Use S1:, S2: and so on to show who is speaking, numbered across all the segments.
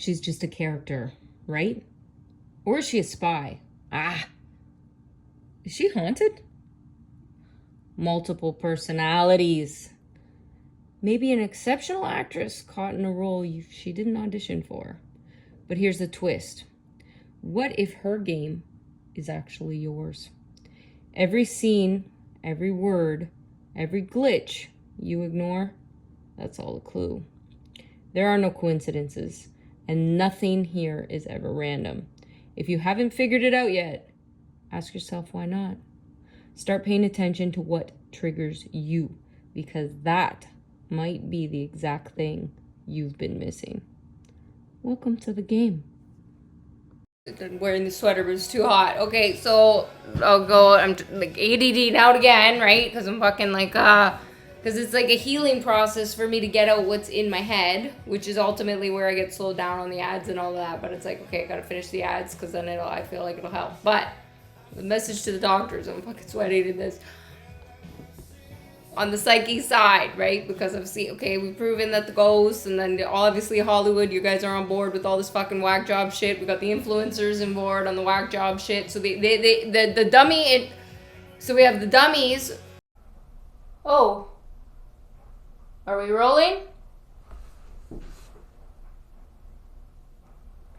S1: she's just a character, right? Or is she a spy? Is she haunted? Multiple personalities. Maybe an exceptional actress caught in a role she didn't audition for. But here's the twist. What if her game is actually yours? Every scene, every word, every glitch you ignore, that's all a clue. There are no coincidences, and nothing here is ever random. If you haven't figured it out yet, ask yourself why not. Start paying attention to what triggers you, because that might be the exact thing you've been missing. Welcome to the game. Wearing the sweater was too hot. Okay, so I'll go. I'm like ADD out again, right? Because I'm fucking like, because it's like a healing process for me to get out what's in my head, which is ultimately where I get slowed down on the ads and all of that. But it's like, okay, I gotta finish the ads because then I feel like it'll help. But the message to the doctors, I'm fucking sweating in this. On the psyche side, right? Because I've seen, okay, we've proven that the ghosts, and then obviously Hollywood, you guys are on board with all this fucking whack job shit. We got the influencers on board on the whack job shit. So the dummy, so we have the dummies. Oh, are we rolling?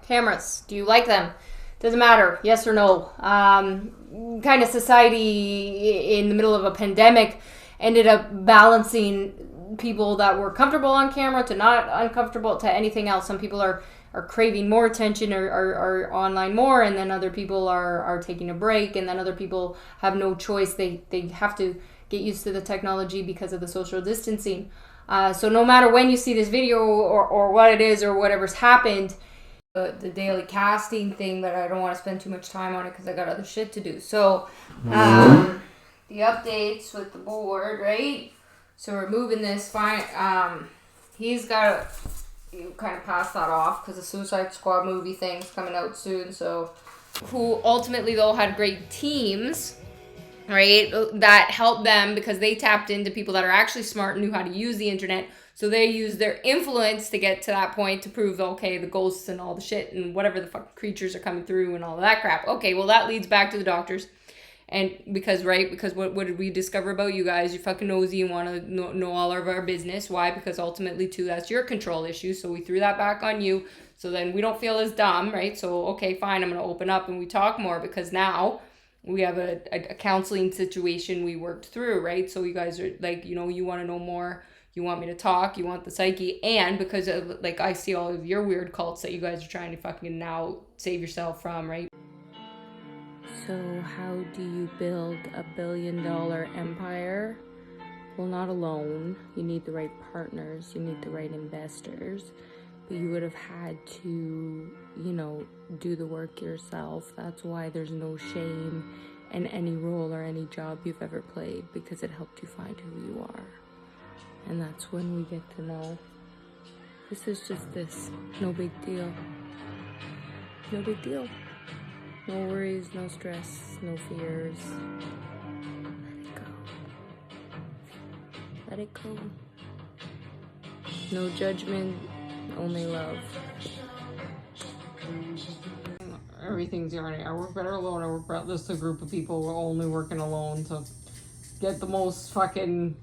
S1: Cameras, do you like them? Doesn't matter, yes or no. Kind of society in the middle of a pandemic ended up balancing people that were comfortable on camera to not uncomfortable to anything else. Some people are craving more attention or are online more, and then other people are taking a break, and then other people have no choice. They have to get used to the technology because of the social distancing. So no matter when you see this video or what it is or whatever's happened, the daily casting thing, but I don't want to spend too much time on it because I got other shit to do. So the updates with the board, right? So we're moving this fine. He's got to kind of pass that off because the Suicide Squad movie thing's coming out soon. So who ultimately though had great teams, right? That helped them because they tapped into people that are actually smart and knew how to use the internet. So they used their influence to get to that point to prove, okay, the ghosts and all the shit and whatever the fuck creatures are coming through and all of that crap. Okay, well that leads back to the doctors. And because what did we discover about you guys? You're fucking nosy. You want to know all of our business. Why? Because ultimately, too, that's your control issue. So we threw that back on you. So then we don't feel as dumb, right? So, okay, fine. I'm going to open up and we talk more because now we have a counseling situation we worked through, right? So you guys are like, you want to know more. You want me to talk. You want the psyche. And because of, like, I see all of your weird cults that you guys are trying to fucking now save yourself from, right? So how do you build a billion-dollar empire? Well, not alone. You need the right partners. You need the right investors. But you would have had to, do the work yourself. That's why there's no shame in any role or any job you've ever played, because it helped you find who you are. And that's when we get to know. This is just this. No big deal. No big deal. No worries, no stress, no fears. Let it go. Let it go. No judgment, only love. Everything's already. I work better alone. I work better. This is a group of people who are only working alone to get the most fucking.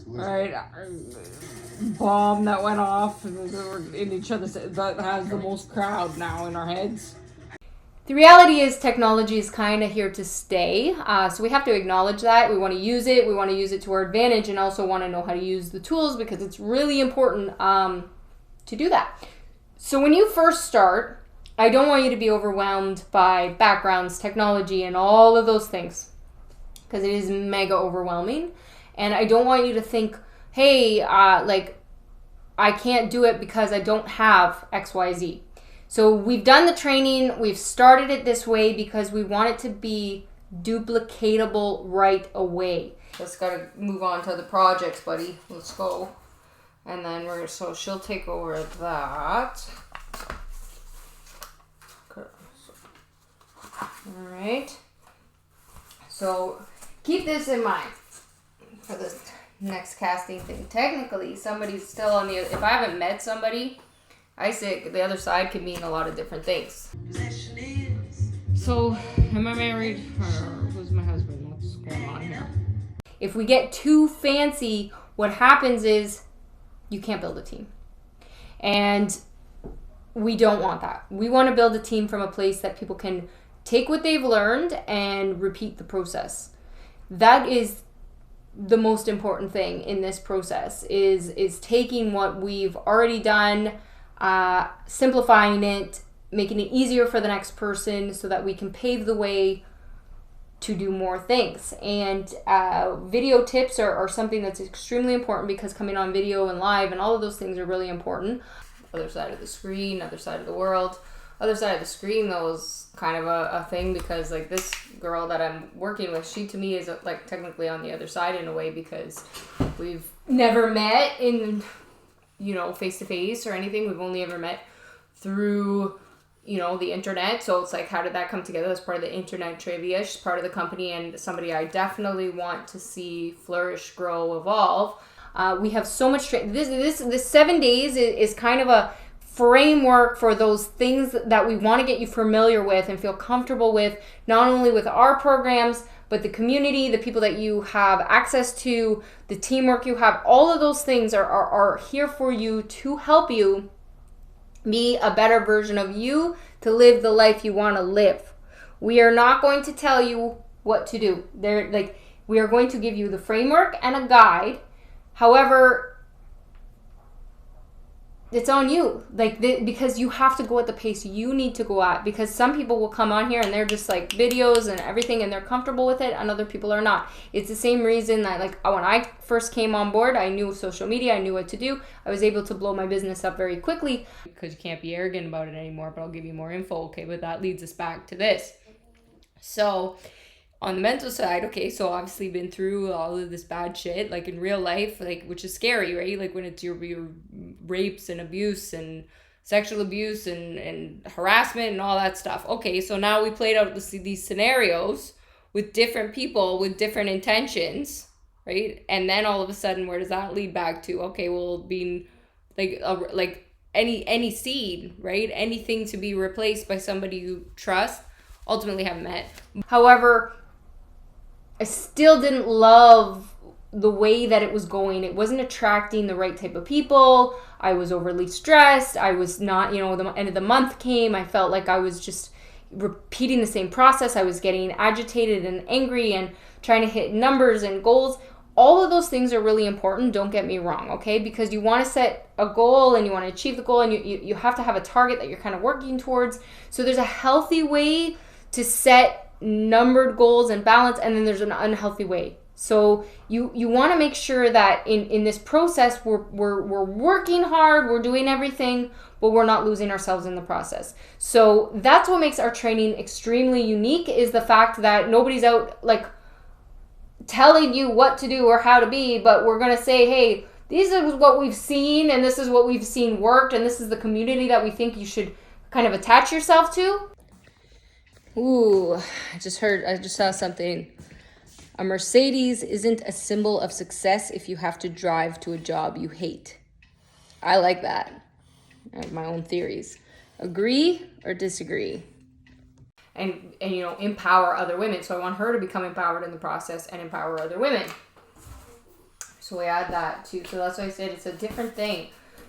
S1: Alright, bomb that went off in each other's. That has the most crowd now in our heads. The reality is technology is kind of here to stay. So we have to acknowledge that. We want to use it. We want to use it to our advantage and also want to know how to use the tools because it's really important to do that. So when you first start, I don't want you to be overwhelmed by backgrounds, technology, and all of those things because it is mega overwhelming. And I don't want you to think, hey, I can't do it because I don't have XYZ. So we've done the training, we've started it this way because we want it to be duplicatable right away. Let's gotta move on to the projects, buddy. Let's go. And then so she'll take over that. Alright. So keep this in mind for this next casting thing. Technically, somebody's still on the, if I haven't met somebody, I say the other side can mean a lot of different things. So, am I married or who's my husband? What's going on here? If we get too fancy, what happens is you can't build a team. And we don't want that. We want to build a team from a place that people can take what they've learned and repeat the process. That is the most important thing in this process is taking what we've already done, simplifying it, making it easier for the next person so that we can pave the way to do more things. And video tips are something that's extremely important, because coming on video and live and all of those things are really important. Other side of the screen, other side of the world. Other side of the screen, though, is kind of a thing, because like this girl that I'm working with, she to me is like technically on the other side in a way, because we've never met in, face to face or anything. We've only ever met through, the internet. So it's like, how did that come together? As part of the internet trivia. She's part of the company and somebody I definitely want to see flourish, grow, evolve. We have so much this 7 days is kind of a framework for those things that we want to get you familiar with and feel comfortable with, not only with our programs, but the community, the people that you have access to, the teamwork you have. All of those things are here for you to help you be a better version of you, to live the life you want to live. We are not going to tell you what to do. We are going to give you the framework and a guide. However, it's on you, because you have to go at the pace you need to go at, because some people will come on here and they're just like videos and everything and they're comfortable with it, and other people are not. It's the same reason that when I first came on board, I knew social media, I knew what to do. I was able to blow my business up very quickly, because you can't be arrogant about it anymore. But I'll give you more info. Okay, but that leads us back to this. So on the mental side, okay, so obviously been through all of this bad shit, like in real life, which is scary, right? Like when it's your rapes and abuse and sexual abuse and harassment and all that stuff. Okay, so now we played out these scenarios with different people with different intentions, right? And then all of a sudden, where does that lead back to? Okay, well, being like any seed, right? Anything to be replaced by somebody you trust, ultimately haven't met. However, I still didn't love the way that it was going. It wasn't attracting the right type of people. I was overly stressed. I was not, the end of the month came. I felt like I was just repeating the same process. I was getting agitated and angry and trying to hit numbers and goals. All of those things are really important. Don't get me wrong, okay? Because you want to set a goal and you want to achieve the goal, and you have to have a target that you're kind of working towards. So there's a healthy way to set numbered goals and balance, and then there's an unhealthy way. So you want to make sure that in this process we're working hard, we're doing everything, but we're not losing ourselves in the process. So that's what makes our training extremely unique, is the fact that nobody's out telling you what to do or how to be, but we're going to say, hey, this is what we've seen, and this is what we've seen worked, and this is the community that we think you should kind of attach yourself to. Ooh, I just saw something. A Mercedes isn't a symbol of success if you have to drive to a job you hate. I like that. I have my own theories. Agree or disagree? And empower other women. So I want her to become empowered in the process and empower other women. So we add that too. So that's why I said it's a different thing.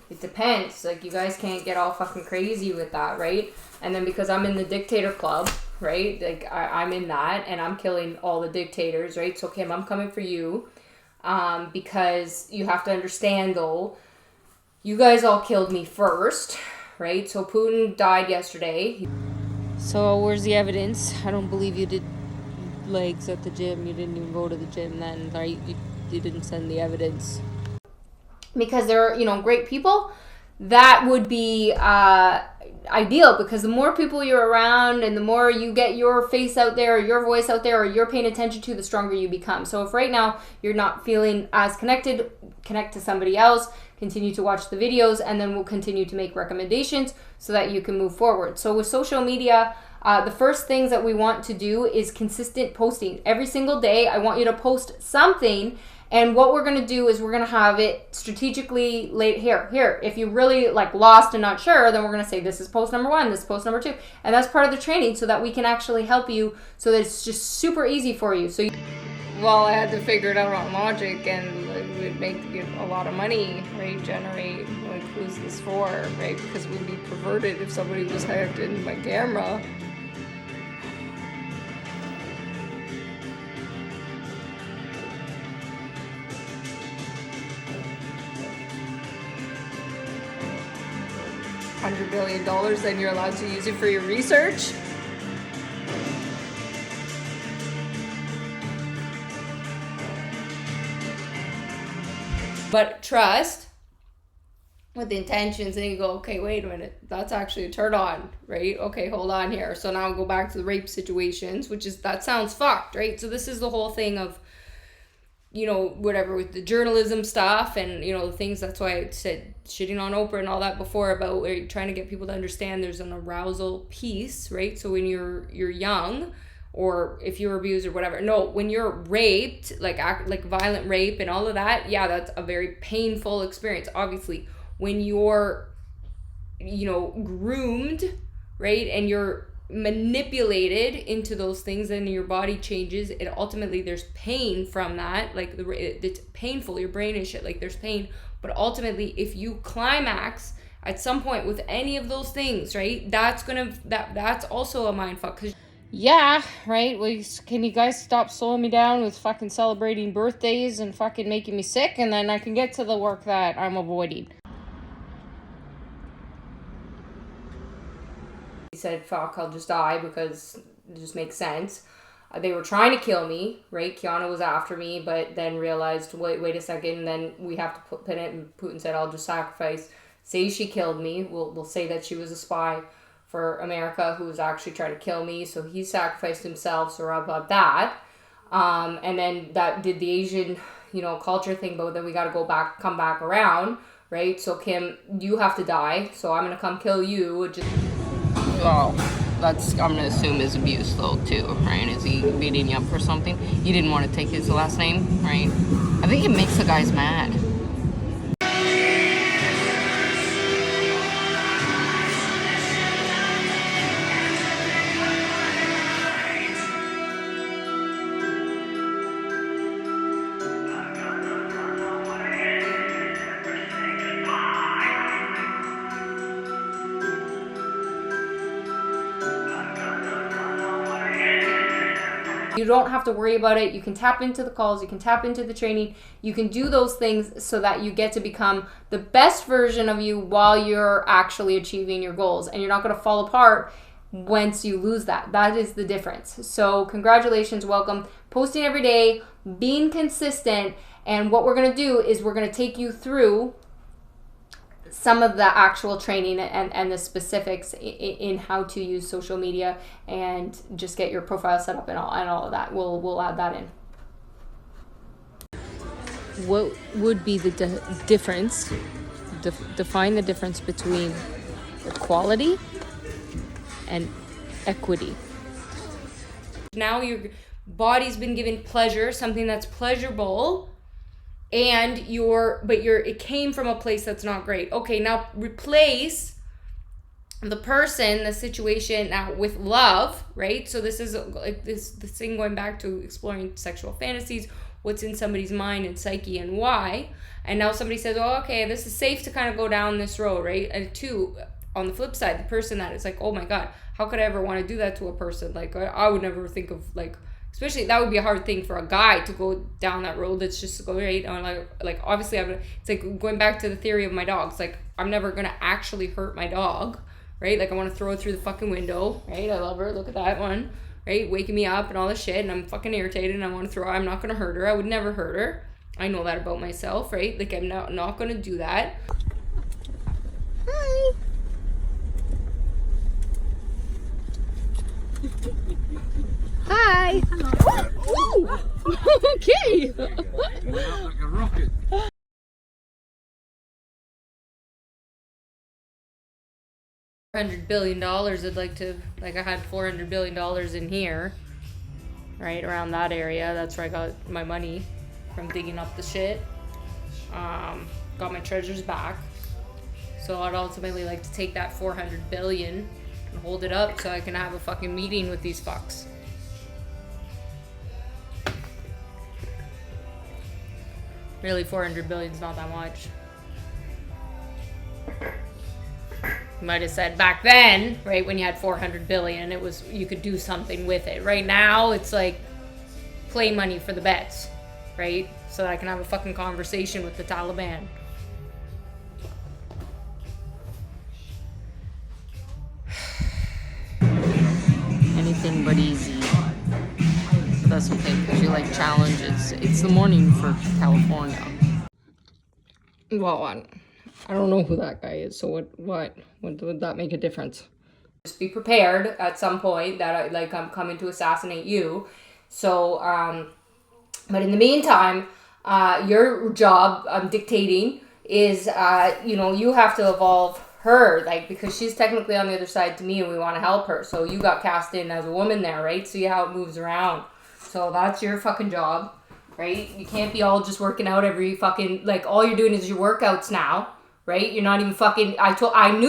S1: It depends. You guys can't get all fucking crazy with that, right? And then because I'm in the dictator club, right? I'm in that, and I'm killing all the dictators, right? So Kim, I'm coming for you, because you have to understand, though, you guys all killed me first, right? So Putin died yesterday. So where's the evidence? I don't believe you did legs at the gym. You didn't even go to the gym then, right? You didn't send the evidence. Because they're, great people. That would be ideal, because the more people you're around and the more you get your face out there or your voice out there or you're paying attention to, the stronger you become. So if right now you're not feeling as connected, connect to somebody else, continue to watch the videos, and then we'll continue to make recommendations so that you can move forward. So with social media, the first things that we want to do is consistent posting. Every single day, I want you to post something, And what we're going to do is we're going to have it strategically laid here. If you really like lost and not sure, then we're going to say this is post number 1, this is post number 2. And that's part of the training so that we can actually help you so that it's just super easy for you. So well, I had to figure it out on logic, and like, we'd make a lot of money, right? Generate, like, who's this for, right? Because we'd be perverted if somebody was hacked into my camera. $100 billion, then you're allowed to use it for your research? But trust with the intentions, and you go, okay, wait a minute, that's actually a turn on, right? Okay, hold on here. So now I'll go back to the rape situations, which is, that sounds fucked, right? So this is the whole thing of, you know, whatever with the journalism stuff and, you know, the things, that's why I said shitting on Oprah and all that before about where you're trying to get people to understand there's an arousal piece, right? So when you're young, or if you're abused or whatever. No, when you're raped, like violent rape and all of that, yeah, that's a very painful experience. Obviously, when you're, you know, groomed, right, and you're manipulated into those things and your body changes, and ultimately there's pain from that. Like, it's painful, your brain is shit, like there's pain. But ultimately, if you climax at some point with any of those things, right, that's also a mind fuck. Yeah, right? Well, can you guys stop slowing me down with fucking celebrating birthdays and fucking making me sick, and then I can get to the work that I'm avoiding. He said, fuck, I'll just die because it just makes sense. They were trying to kill me, right? Kiana was after me, but then realized, wait a second, and then we have to put it, and Putin said, I'll just sacrifice. Say she killed me. We'll say that she was a spy for America who was actually trying to kill me, so he sacrificed himself, so we're about that. And then that did the Asian, you know, culture thing, but then we got to come back around, right? So Kim, you have to die, so I'm gonna come kill you. Oh, that's, I'm gonna assume, is abuse though too, right? Is he beating you up for something? You didn't want to take his last name, right? I think it makes the guys mad. You don't have to worry about it. You can tap into the calls. You can tap into the training. You can do those things so that you get to become the best version of you while you're actually achieving your goals. And you're not going to fall apart once you lose that. That is the difference. So congratulations, welcome. Posting every day, being consistent. And what we're going to do is we're going to take you through some of the actual training and the specifics in how to use social media and just get your profile set up and all of that. We'll add that in. What would be the difference? Define the difference between equality and equity. Now your body's been given pleasure, something that's pleasurable, and it came from a place that's not great. Okay, now replace the person, the situation now with love, right? So this is like this thing going back to exploring sexual fantasies, what's in somebody's mind and psyche and why. And now somebody says, oh, okay, this is safe to kind of go down this road, right? And two, on the flip side, the person that is like, oh my God, how could I ever want to do that to a person? Like, I would never think of, like, especially that would be a hard thing for a guy to go down that road. That's just go right. And like obviously it's like going back to the theory of my dogs. Like, I'm never going to actually hurt my dog, right? Like, I want to throw it through the fucking window, right? I love her. Look at that one, right? Waking me up and all this shit. And I'm fucking irritated and I want to throw her. I'm not going to hurt her. I would never hurt her. I know that about myself, right? Like, I'm not going to do that. Hi. Hi. Hello. Okay. Like a rocket. $400 billion. I'd like to, like, I had $400 billion in here, right around that area. That's where I got my money. from digging up the shit. Got my treasures back. So I'd ultimately like to take that 400 billion and hold it up so I can have a fucking meeting with these fucks. Really, 400 billion is not that much. You might have said back then, right, when you had 400 billion, it was, you could do something with it. Right now, it's like play money for the bets, right? So that I can have a fucking conversation with the Taliban. Anything but easy. But that's okay, because you like challenges. It's the morning for California. Well, I don't know who that guy is, so what would that make a difference? Just be prepared at some point that I'm coming to assassinate you. So, but in the meantime, your job, dictating, is, you have to evolve her, like, because she's technically on the other side to me and we want to help her. So you got cast in as a woman there, right? See how it moves around. So that's your fucking job, right? You can't be all just working out every fucking, like, all you're doing is your workouts now, right? You're not even fucking, I fucking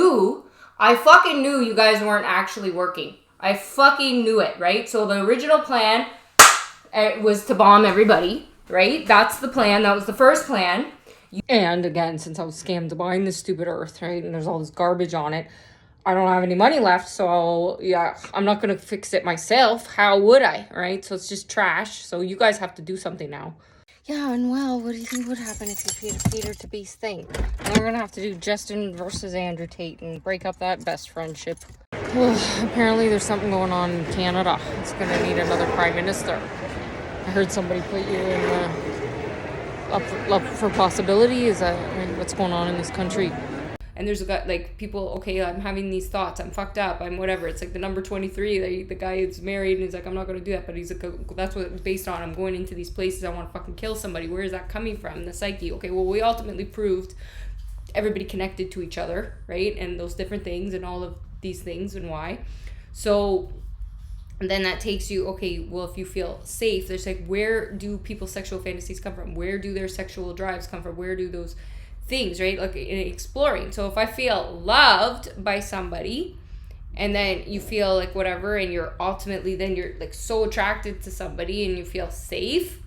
S1: knew you guys weren't actually working. I fucking knew it, right? So the original plan was to bomb everybody, right? That's the plan. That was the first plan. And again, since I was scammed buying this stupid earth, right, and there's all this garbage on it, I don't have any money left, so yeah, I'm not going to fix it myself. How would I, right? So it's just trash, so you guys have to do something now. Yeah, and well, what do you think would happen if you feed a Peter to Beast thing? And we're going to have to do Justin versus Andrew Tate and break up that best friendship. Well, apparently there's something going on in Canada. It's going to need another prime minister. I heard somebody put you in up for possibility. Is that what's going on in this country? And there's a guy, like, people, okay, I'm having these thoughts, I'm fucked up, I'm whatever. It's like the number 23, the guy is married and he's like, I'm not going to do that. But he's like, that's what it's based on. I'm going into these places, I want to fucking kill somebody. Where is that coming from? The psyche. Okay, well, we ultimately proved everybody connected to each other, right? And those different things and all of these things and why. So then that takes you, okay, well, if you feel safe, there's like, where do people's sexual fantasies come from? Where do their sexual drives come from? Where do those things, right? Like, exploring. So if I feel loved by somebody and then you feel like whatever, and you're ultimately, then you're like so attracted to somebody and you feel safe,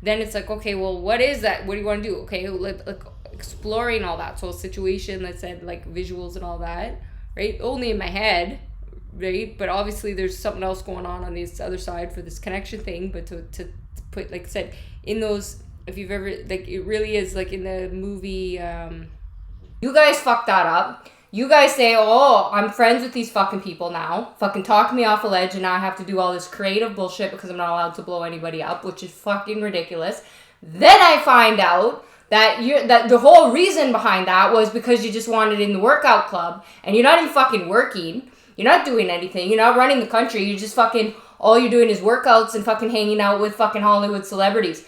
S1: then it's like, okay, well, what is that? What do you want to do? Okay, like exploring all that. So a situation that said like visuals and all that, right? Only in my head, right? But obviously there's something else going on this other side for this connection thing. But to put, like I said, in those, if you've ever, like, it really is like in the movie, you guys fucked that up. You guys say, oh, I'm friends with these fucking people now. Fucking talk me off a ledge, and now I have to do all this creative bullshit because I'm not allowed to blow anybody up, which is fucking ridiculous. Then I find out that the whole reason behind that was because you just wanted in the workout club, and you're not even fucking working. You're not doing anything. You're not running the country. You're just fucking, all you're doing is workouts and fucking hanging out with fucking Hollywood celebrities.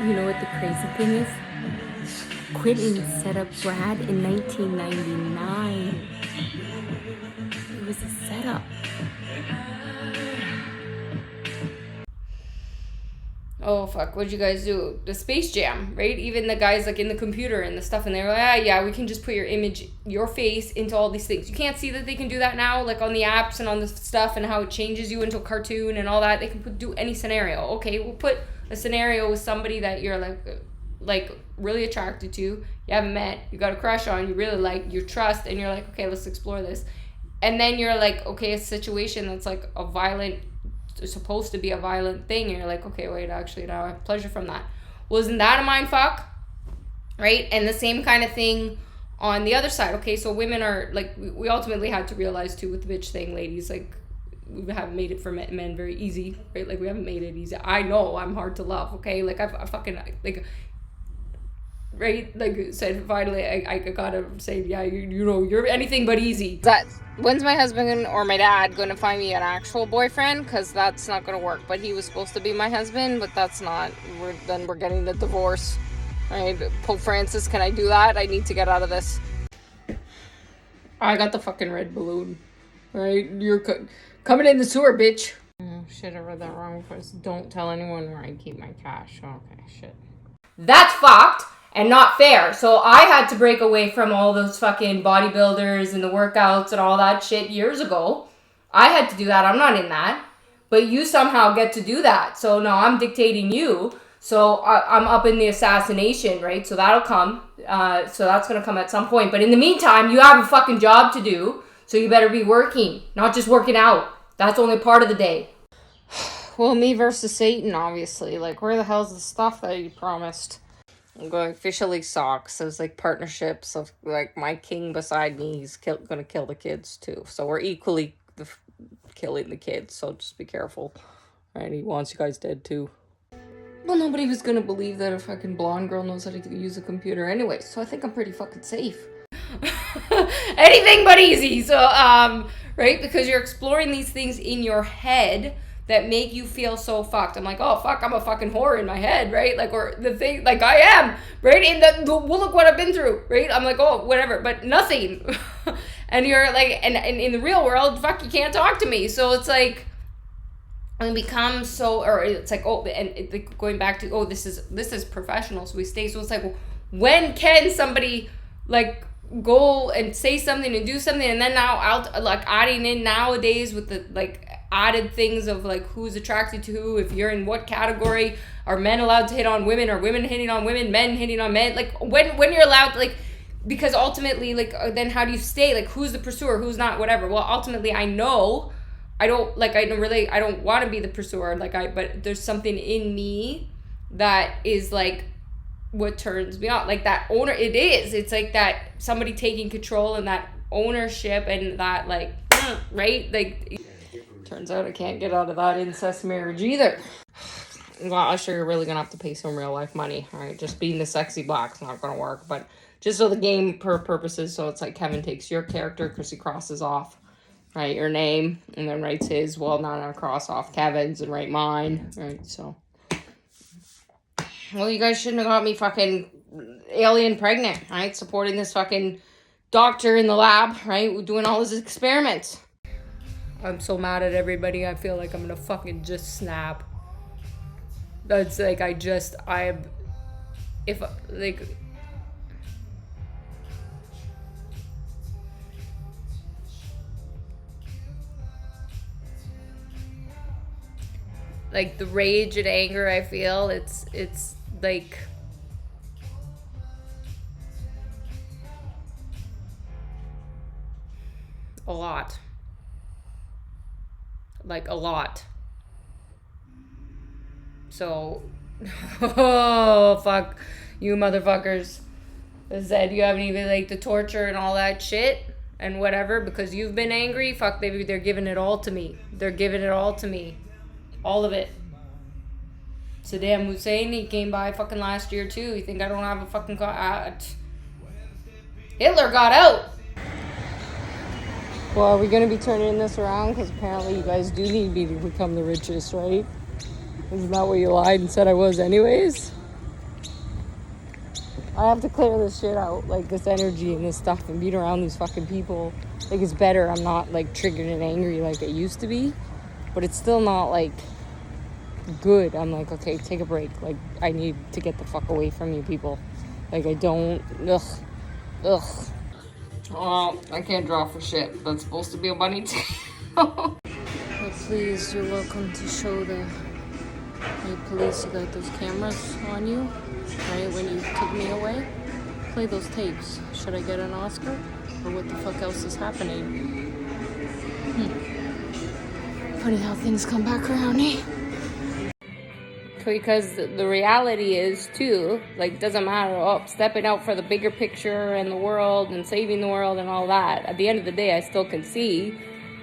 S1: You know what the crazy thing is? Quentin set up Brad in 1999. It was a setup. Oh, fuck. What'd you guys do? The Space Jam, right? Even the guys, like, in the computer and the stuff, and they were like, yeah, we can just put your image, your face into all these things. You can't see that they can do that now, like, on the apps and on the stuff and how it changes you into a cartoon and all that. They can do any scenario. Okay, we'll put a scenario with somebody that you're, like really attracted to, you haven't met, you got a crush on, you really like, you trust, and you're like, okay, let's explore this. And then you're like, okay, a situation that's like a violent, supposed to be a violent thing, and you're like, okay, wait, actually, now I have pleasure from that. Well, isn't that a mind fuck? Right? And the same kind of thing on the other side. Okay, so women are, like, we ultimately had to realize too with the bitch thing, ladies, like, we haven't made it for men very easy, right? Like, we haven't made it easy. I know I'm hard to love, okay? Like, I fucking, like, right? Like, said, finally, I gotta say, yeah, you know, you're anything but easy. When's my husband or my dad going to find me an actual boyfriend? Because that's not going to work. But he was supposed to be my husband, but that's not. Then we're getting the divorce. Right? Pope Francis, can I do that? I need to get out of this. I got the fucking red balloon. Right? You're coming in the sewer, bitch. Oh, shit, I read that wrong first. Don't tell anyone where I keep my cash. Okay, shit. That's fucked. And not fair. So I had to break away from all those fucking bodybuilders and the workouts and all that shit years ago. I had to do that. I'm not in that. But you somehow get to do that. So no, I'm dictating you. So I'm up in the assassination, right? So that'll come. So that's going to come at some point. But in the meantime, you have a fucking job to do. So you better be working, not just working out. That's only part of the day. Well, me versus Satan, obviously. Like, where the hell's the stuff that you promised? I'm going officially socks. There's like partnerships of like my king beside me. He's gonna kill the kids too. So we're equally killing the kids. So just be careful. Right? He wants you guys dead too. Well, nobody was gonna believe that a fucking blonde girl knows how to use a computer anyway. So I think I'm pretty fucking safe. Anything but easy. So right, because you're exploring these things in your head that make you feel so fucked. I'm like, oh fuck, I'm a fucking whore in my head, right? Like, or the thing, like I am, right? And well, look what I've been through, right? I'm like, oh, whatever, but nothing. And you're like, and in the real world, fuck, you can't talk to me. So it's like, and become so, or it's like, oh, and going back to, oh, this is professional. So we stay. So it's like, well, when can somebody like go and say something and do something, and then now out like adding in nowadays with the like added things of like who's attracted to who, if you're in what category, are men allowed to hit on women, are women hitting on women, men hitting on men, like when you're allowed, like, because ultimately, like, then how do you stay, like, who's the pursuer, who's not, whatever. Well, ultimately I know I don't want to be the pursuer, like, but there's something in me that is like what turns me on, like that owner, it's like that somebody taking control and that ownership and that like right, like, turns out I can't get out of that incest marriage either. Well, I'm sure you're really gonna have to pay some real life money, right? Just being the sexy black's not gonna work, but just so the game purposes, so it's like Kevin takes your character because he crosses off, right, your name, and then writes his, well, not gonna cross off Kevin's and write mine, right? So, well, you guys shouldn't have got me fucking alien pregnant, right? Supporting this fucking doctor in the lab, right? Doing all his experiments. I'm so mad at everybody. I feel like I'm gonna fucking just snap. That's like, if like, like the rage and anger I feel, it's like, a lot. Like a lot. So, oh fuck you motherfuckers. I said you haven't even, like, the torture and all that shit and whatever because you've been angry. Fuck, they're giving it all to me. They're giving it all to me. All of it. Saddam Hussein, he came by fucking last year too. You think I don't have a fucking Hitler got out. Well, are we going to be turning this around? Because apparently you guys do need me to become the richest, right? Isn't that what you lied and said I was anyways? I have to clear this shit out, like this energy and this stuff, and being around these fucking people. Like, it's better I'm not like triggered and angry like I used to be, but it's still not like good. I'm like, okay, take a break. Like, I need to get the fuck away from you people. Like, I don't, ugh. Well, I can't draw for shit. That's supposed to be a bunny tail. But please, you're welcome to show the police you got those cameras on you, right, when you took me away. Play those tapes. Should I get an Oscar? Or what the fuck else is happening? Funny how things come back around, eh? Because the reality is, too, like, doesn't matter, stepping out for the bigger picture and the world and saving the world and all that. At the end of the day, I still can see.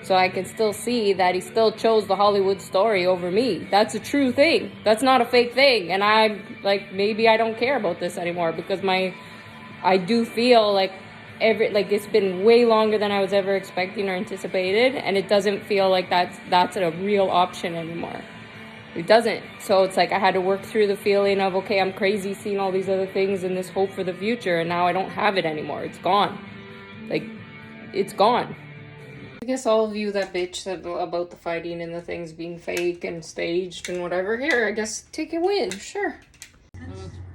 S1: So I can still see that he still chose the Hollywood story over me. That's a true thing. That's not a fake thing. And I'm like, maybe I don't care about this anymore because I do feel like it's been way longer than I was ever expecting or anticipated, and it doesn't feel like that's a real option anymore. It doesn't. So it's like I had to work through the feeling of, okay, I'm crazy seeing all these other things and this hope for the future, and now I don't have it anymore. It's gone. Like, it's gone. I guess all of you that bitch about the fighting and the things being fake and staged and whatever, here, I guess take a win, sure.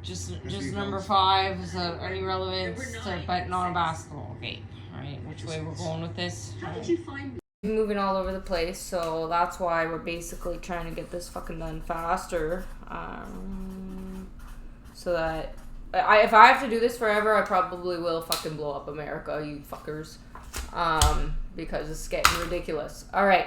S1: Just number 5 is any relevance to betting on a basketball game, right? Which way we're going with this? How did you find me? Moving all over the place, so that's why we're basically trying to get this fucking done faster. So that if I have to do this forever, I probably will fucking blow up America, you fuckers. Because it's getting ridiculous. All right.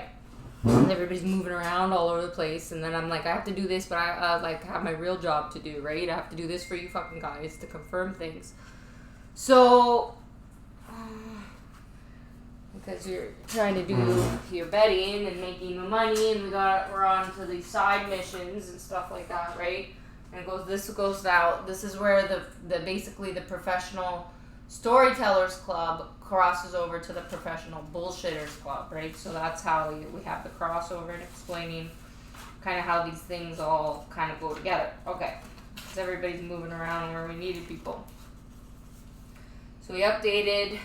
S1: Everybody's moving around all over the place, and then I'm like, I have to do this, but I like have my real job to do, right? I have to do this for you fucking guys to confirm things. So, because you're trying to do your betting and making the money, and we're on to these side missions and stuff like that, right? And this goes out. This is where the basically the professional storytellers club crosses over to the professional bullshitters club, right? So that's how we have the crossover and explaining kind of how these things all kind of go together. Okay, because everybody's moving around where we needed people. So we updated,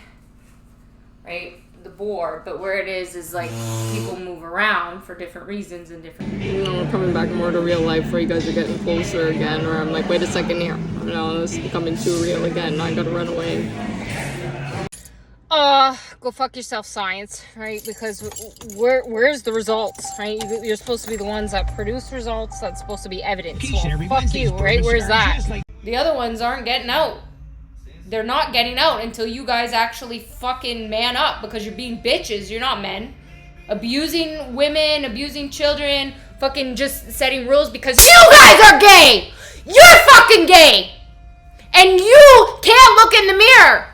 S1: right, the board, but where it is like people move around for different reasons and different. We're coming back more to real life where you guys are getting closer again, or I'm like, wait a second here. No, this is becoming too real again. I gotta run away. Go fuck yourself, science, right? Because where's the results, right? You're supposed to be the ones that produce results. That's supposed to be evidence. Well, fuck you, right? Where's that? The other ones aren't getting out. They're not getting out until you guys actually fucking man up, because you're being bitches. You're not men. Abusing women, abusing children, fucking just setting rules because you guys are gay! You're fucking gay! And you can't look in the mirror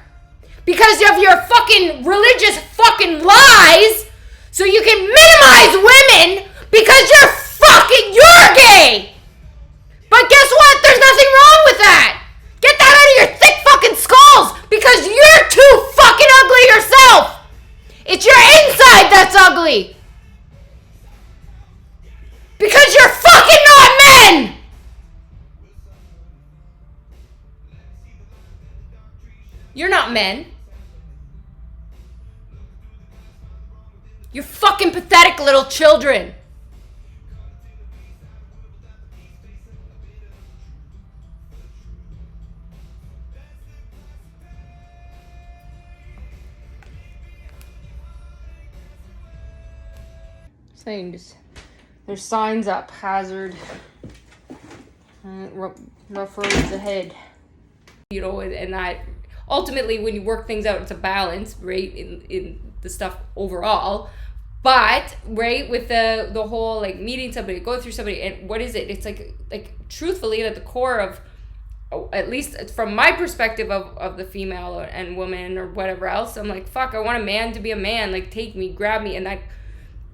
S1: because of your fucking religious fucking lies, so you can minimize women because you're gay! But guess what? There's nothing wrong with that! Get that out of your thick fucking skulls, because you're too fucking ugly yourself! It's your inside that's ugly! Because you're fucking not men! You're not men. You're fucking pathetic little children. Things. There's signs up. Hazard. Rough roads ahead. You know, and that ultimately, when you work things out, it's a balance, right? In the stuff overall. But right, with the whole like meeting somebody, going through somebody, and what is it? It's like truthfully at the core of, at least from my perspective of the female and woman or whatever else, I'm like, fuck, I want a man to be a man, like take me, grab me, and that,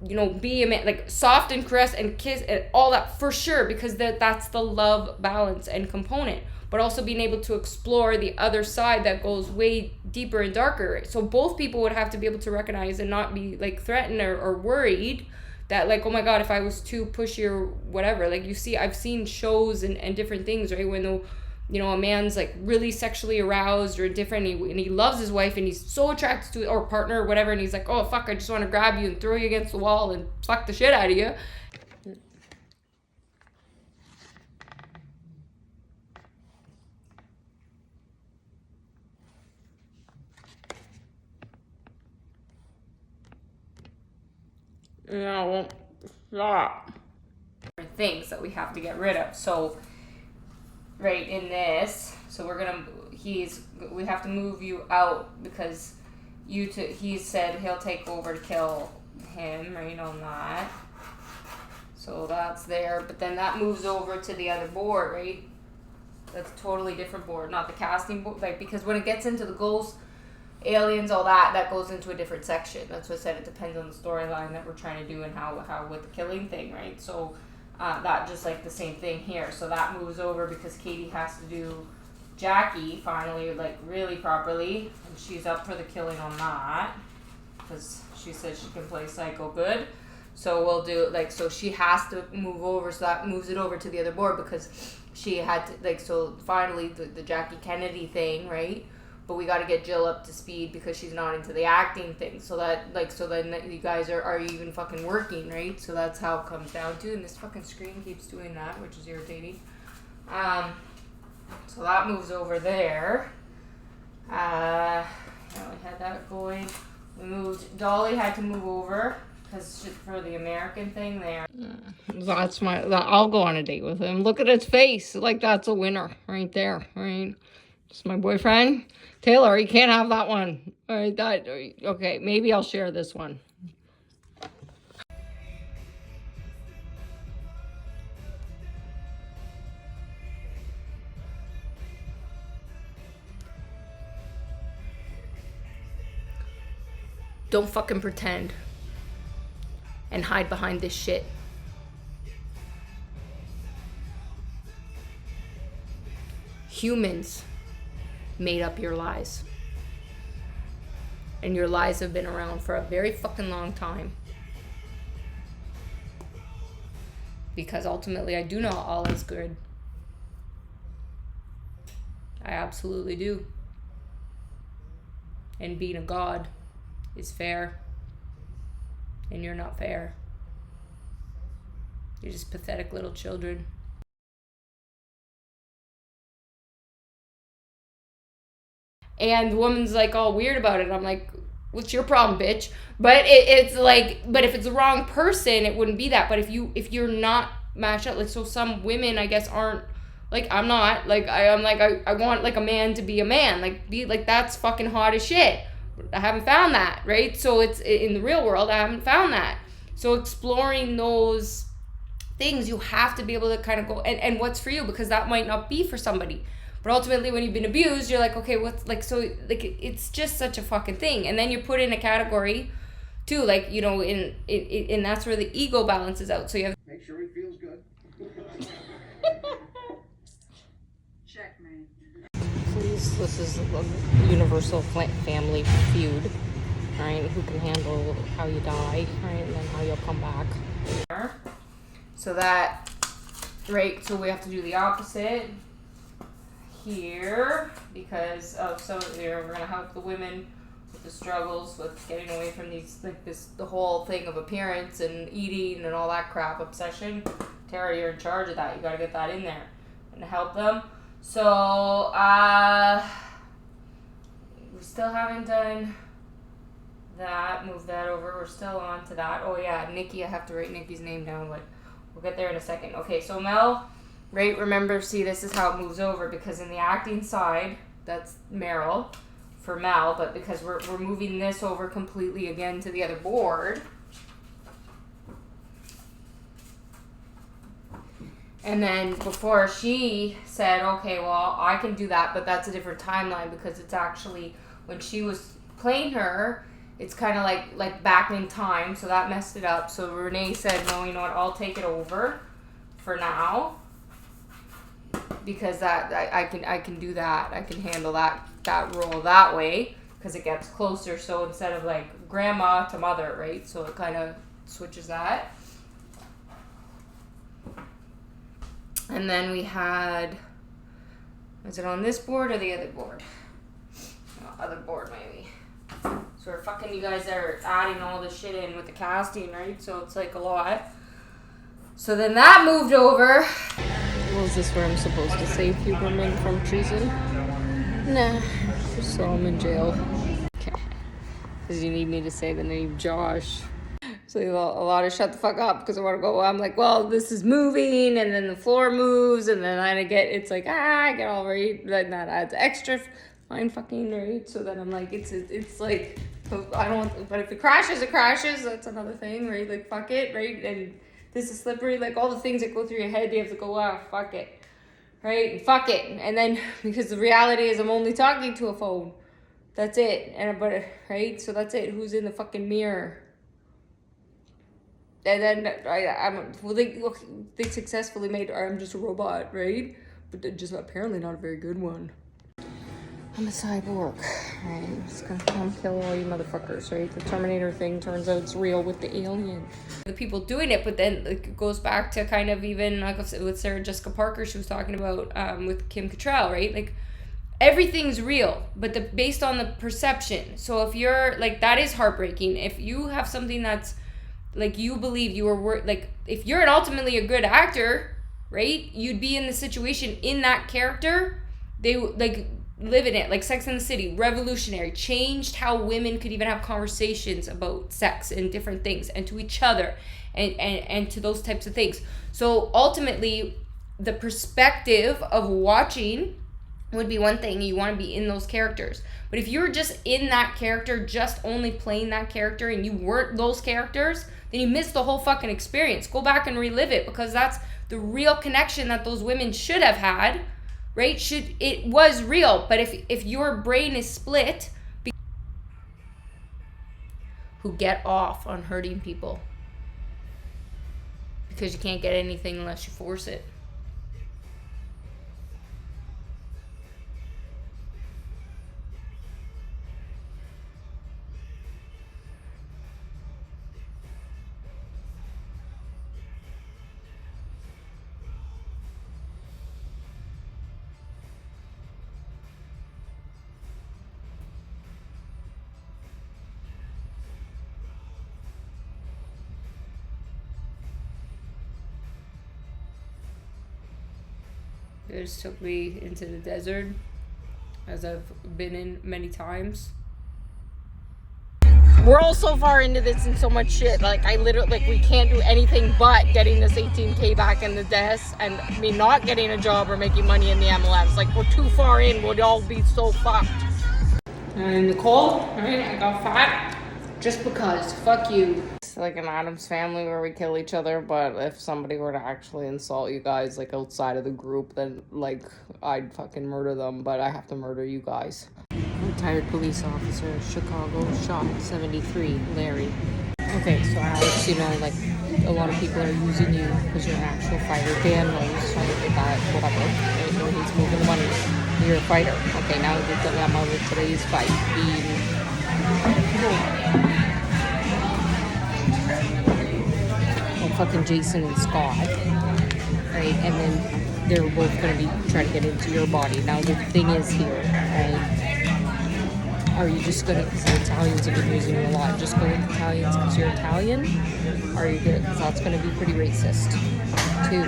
S1: you know, be a man, like soft and caress and kiss and all that for sure, because that's the love balance and component. But also being able to explore the other side that goes way deeper and darker. So both people would have to be able to recognize and not be like threatened or worried that like, oh my God, if I was too pushy or whatever. Like you see, I've seen shows and different things, right? When you know, a man's like really sexually aroused or different, and he loves his wife and he's so attracted to it, or partner or whatever, and he's like, oh fuck, I just want to grab you and throw you against the wall and fuck the shit out of you. No, stop. Things that we have to get rid of. So, right in this, so we have to move you out because he said he'll take over to kill him, right on that. So that's there, but then that moves over to the other board, right? That's a totally different board, not the casting board, like, because when it gets into the ghost, aliens, all that goes into a different section. That's what I said. It depends on the storyline that we're trying to do and how with the killing thing, right? So that just like the same thing here. So that moves over because Katie has to do Jackie finally, like really properly, and she's up for the killing on that because she says she can play psycho good. So we'll do like, so she has to move over, so that moves it over to the other board because she had to, like, so finally the Jackie Kennedy thing, right? But we got to get Jill up to speed because she's not into the acting thing. So that, like, so then you guys are even fucking working, right? So that's how it comes down to. And this fucking screen keeps doing that, which is irritating. So that moves over there. Yeah, we had that going. We moved, Dolly had to move over because for the American thing there. That's I'll go on a date with him. Look at his face. Like, that's a winner right there, right? It's my boyfriend. Taylor, you can't have that one. All right, okay, maybe I'll share this one. Don't fucking pretend and hide behind this shit. Humans made up your lies. And your lies have been around for a very fucking long time. Because ultimately I do know all is good. I absolutely do. And being a god is fair. And you're not fair. You're just pathetic little children. And the woman's like all weird about it. I'm like, what's your problem, bitch? But it's like, but if it's the wrong person, it wouldn't be that. But if you're not matched up, like, so some women, I guess, aren't, like, I'm not, like, I'm like, I want, like, a man to be a man, like, be, like, that's fucking hot as shit. I haven't found that, right? So it's, in the real world, I haven't found that. So exploring those things, you have to be able to kind of go, and what's for you, because that might not be for somebody. But ultimately, when you've been abused, you're like, okay, what's, like, so, like, it's just such a fucking thing. And then you're put in a category, too, like, you know, and that's where the ego balances out. So you have...
S2: Make sure he feels good. Checkmate.
S1: Please, this is a universal family feud, right? Who can handle how you die, right? And then how you'll come back. So that, right, so we have to do the opposite here because of some, you know, we're gonna help the women with the struggles with getting away from these, like, this, the whole thing of appearance and eating and all that crap, obsession. Tara, you're in charge of that. You gotta get that in there and help them. So we still haven't done that. Move that over. We're still on to that. Oh yeah, Nikki. I have to write Nikki's name down, but we'll get there in a second. Okay, so Mel. Right, remember, see, this is how it moves over, because in the acting side, that's Meryl for Mel, but because we're moving this over completely again to the other board. And then before she said, okay, well, I can do that, but that's a different timeline because it's actually, when she was playing her, it's kind of like back in time, so that messed it up. So Renee said, no, you know what, I'll take it over for now. Because that I can do that. I can handle that role that way because it gets closer. So instead of like grandma to mother, right? So it kind of switches that. And then we had, was it on this board or the other board? Oh, other board maybe. So we're fucking, you guys are adding all this shit in with the casting, right? So it's like a lot. So then that moved over. Was this where I'm supposed to save Huberman from treason? Nah, just throw him in jail. Okay. Because you need me to say the name Josh. So a lot of shut the fuck up because I want to go. I'm like, well, this is moving, and then the floor moves, and then I get, it's like, I get all right. Then that adds extra fine fucking right. So then I'm like, it's like, I don't want, but if it crashes, it crashes. That's another thing, right? Like, fuck it, right? And this is slippery, like all the things that go through your head, you have to go, wow, fuck it, right? And fuck it. And then, because the reality is I'm only talking to a phone, That's it. And but right, so that's it. Who's in the fucking mirror? And then they successfully made I'm Just a Robot, right? But just apparently not a very good one. I'm a cyborg, right? I'm just gonna come kill all you motherfuckers, right? The Terminator thing turns out it's real with the alien. The people doing it, but then it goes back to kind of even like with Sarah Jessica Parker, she was talking about with Kim Cattrall, right? Like everything's real, but based on the perception. So if you're like, that is heartbreaking. If you have something that's like you believe you were like, if you're ultimately a good actor, right? You'd be in the situation in that character. They like live in it, like Sex and the City, revolutionary, changed how women could even have conversations about sex and different things and to each other and to those types of things. So ultimately, the perspective of watching would be one thing. You want to be in those characters. But if you're just in that character, just only playing that character and you weren't those characters, then you missed the whole fucking experience. Go back and relive it, because that's the real connection that those women should have had, right? It was real. But if your brain is split, who get off on hurting people because you can't get anything unless you force it. It just took me into the desert, as I've been in many times. We're all so far into this and so much shit. Like, I literally, like, we can't do anything but getting this 18K back in the desk and me not getting a job or making money in the MLMs. Like, we're too far in. We'd all be so fucked. And Nicole, right? I got fat just because. Fuck you. It's like an Addams Family where we kill each other, but if somebody were to actually insult you guys, like, outside of the group, then, like, I'd fucking murder them, but I have to murder you guys. Retired police officer, Chicago, shot 73, Larry. Okay, so Alex, you know, like, a lot of people are using you because you're an actual fighter. Dan knows, so that, whatever. Right? Or he's moving the money. You're a fighter. Okay, now the dilemma with today's fight being... Well, fucking Jason and Scott. Right? And then they're both going to be trying to get into your body. Now, the thing is here, right? Are you just going to, because the Italians have been using you a lot, just go with Italians because you're Italian? Are you good? Because that's going to be pretty racist, too.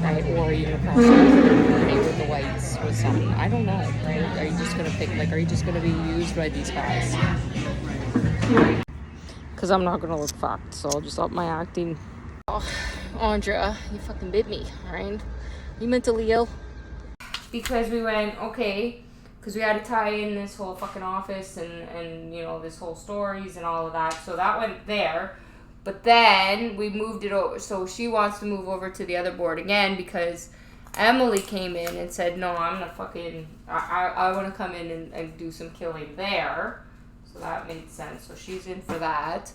S1: Right? Or are you going to cross over with the whites or something? I don't know, right? Are you just going to pick, like, are you just going to be used by these guys? Because I'm not going to look fucked, so I'll just up my acting. Oh, Andrea, you fucking bit me, right? You mentally ill? Because we went, okay... Because we had to tie in this whole fucking office and you know, this whole stories and all of that. So that went there. But then we moved it over. So she wants to move over to the other board again because Emily came in and said, no, I'm going to fucking... I want to come in and do some killing there. So that made sense. So she's in for that.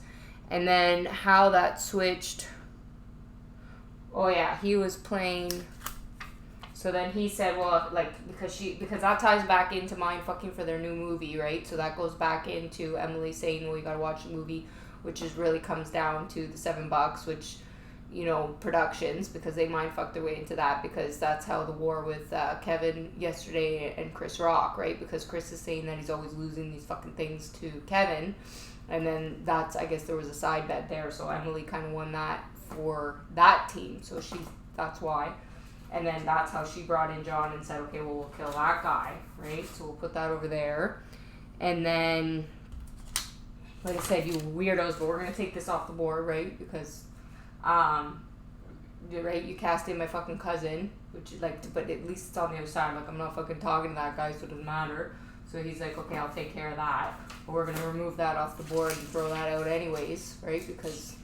S1: And then how that switched... Oh, yeah. He was playing... So then he said, well, like, because that ties back into Mind Fucking for their new movie, right? So that goes back into Emily saying, well, you gotta watch the movie, which is really comes down to the $7, which, you know, productions, because they mind fucked their way into that, because that's how the war with Kevin yesterday and Chris Rock, right? Because Chris is saying that he's always losing these fucking things to Kevin, and then that's, I guess there was a side bet there, so Emily kind of won that for that team, so that's why. And then that's how she brought in John and said, okay, well, we'll kill that guy, right? So we'll put that over there. And then, like I said, you weirdos, but we're going to take this off the board, right? Because, right, you cast in my fucking cousin, which, like, but at least it's on the other side. Like, I'm not fucking talking to that guy, so it doesn't matter. So he's like, okay, I'll take care of that. But we're going to remove that off the board and throw that out anyways, right? Because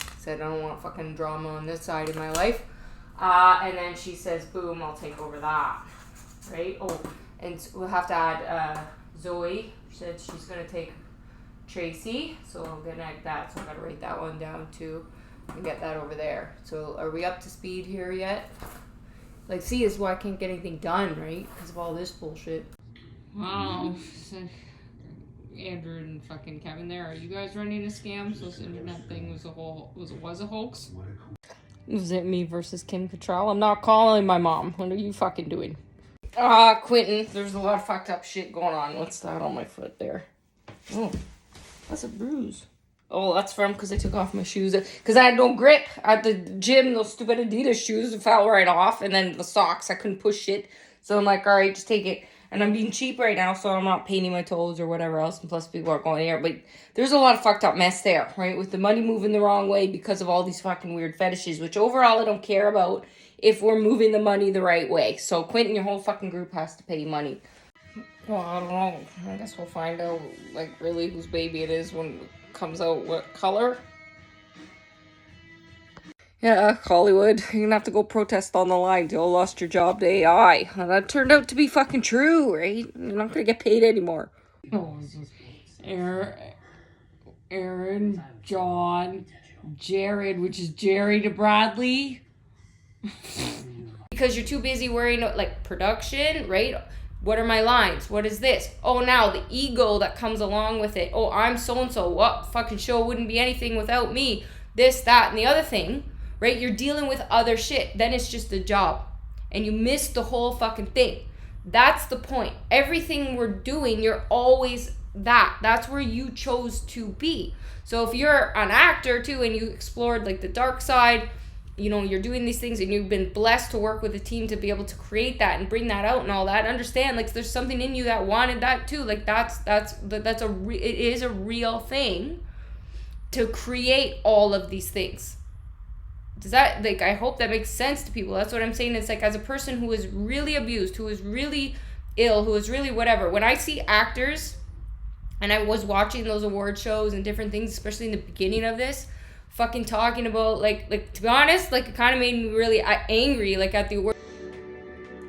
S1: I said I don't want fucking drama on this side of my life. And then she says, boom, I'll take over that, right? Oh, and we'll have to add Zoe said she's gonna take Tracy, so I'm gonna like that. So I gotta write that one down too, and get that over there. So are we up to speed here yet? Like, see, this is why I can't get anything done, right? Because of all this bullshit. Wow. So, Andrew and fucking Kevin there, are you guys running a scam? So this internet thing was a hoax? Was it me versus Kim Cattrall? I'm not calling my mom. What are you fucking doing? Quentin, there's a lot of fucked up shit going on. What's that on my foot there? Oh, that's a bruise. Oh, that's from because I took off my shoes. Because I had no grip at the gym. Those stupid Adidas shoes fell right off. And then the socks, I couldn't push shit. So I'm like, all right, just take it. And I'm being cheap right now, so I'm not painting my toes or whatever else. And plus, people are going here. But there's a lot of fucked up mess there, right? With the money moving the wrong way because of all these fucking weird fetishes. Which overall, I don't care about if we're moving the money the right way. So Quentin, your whole fucking group has to pay money. Well, I don't know. I guess we'll find out, like, really whose baby it is when it comes out what color. Yeah, Hollywood, you're gonna have to go protest on the line. You all lost your job to AI. And that turned out to be fucking true, right? You're not gonna get paid anymore. Oh, Aaron, John, Jared, which is Jerry to Bradley. Because you're too busy worrying about, like, production, right? What are my lines? What is this? Oh, now the ego that comes along with it. Oh, I'm so-and-so. What fucking show wouldn't be anything without me? This, that, and the other thing, right? You're dealing with other shit. Then it's just a job. And you miss the whole fucking thing. That's the point. Everything we're doing, you're always that. That's where you chose to be. So if you're an actor, too, and you explored, like, the dark side, you know, you're doing these things and you've been blessed to work with a team to be able to create that and bring that out and all that. Understand, like, there's something in you that wanted that too. Like, it is a real thing to create all of these things. Does that, like, I hope that makes sense to people. That's what I'm saying. It's like, as a person who is really abused, who is really ill, who is really whatever, when I see actors, and I was watching those award shows and different things, especially in the beginning of this, fucking talking about, like to be honest, like, it kind of made me really angry, like, at the award.